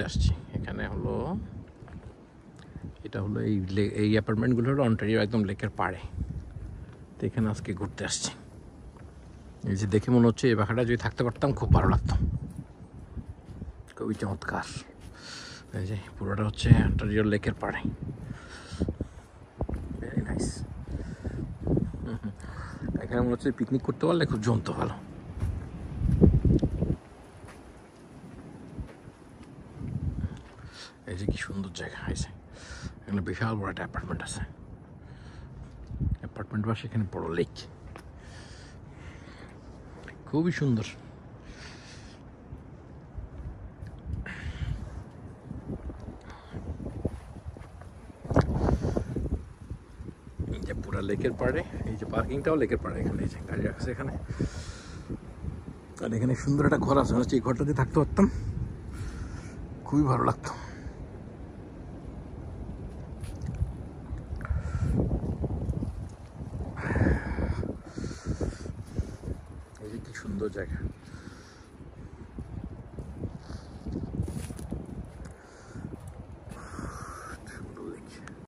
আসছি এখানে হলো এটা হলো এই অ্যাপার্টমেন্টগুলো হলো অন্টারিও একদম লেকের পাড়ে। তো এখানে আজকে ঘুরতে আসছি। এই যে দেখে মনে হচ্ছে এই বাসাটা যদি থাকতে পারতাম খুব ভালো লাগতো, খুবই চমৎকার। এই যে পুরোটা হচ্ছে অন্টারিও লেকের পাড়ে, ভেরি নাইস। এখানে মনে হচ্ছে পিকনিক করতে পারলে খুব জমতো ভালো। এই যে কি সুন্দর জায়গা আছে, এখানে বিশাল বড় একটা অ্যাপার্টমেন্ট আছে। অ্যাপার্টমেন্ট বা সেখানে বড় লেক, খুবই সুন্দর। এই যে পুরা লেকের পাড়ে, এই যে পার্কিংটাও লেকের পাড়ে, এখানে এই যে গাড়ি রাখছে এখানে। আর এখানে সুন্দর একটা ঘর আছে, হচ্ছে এই ঘরটাতে থাকতে পারতাম খুবই ভালো লাগতো। এই যে কি সুন্দর জায়গা।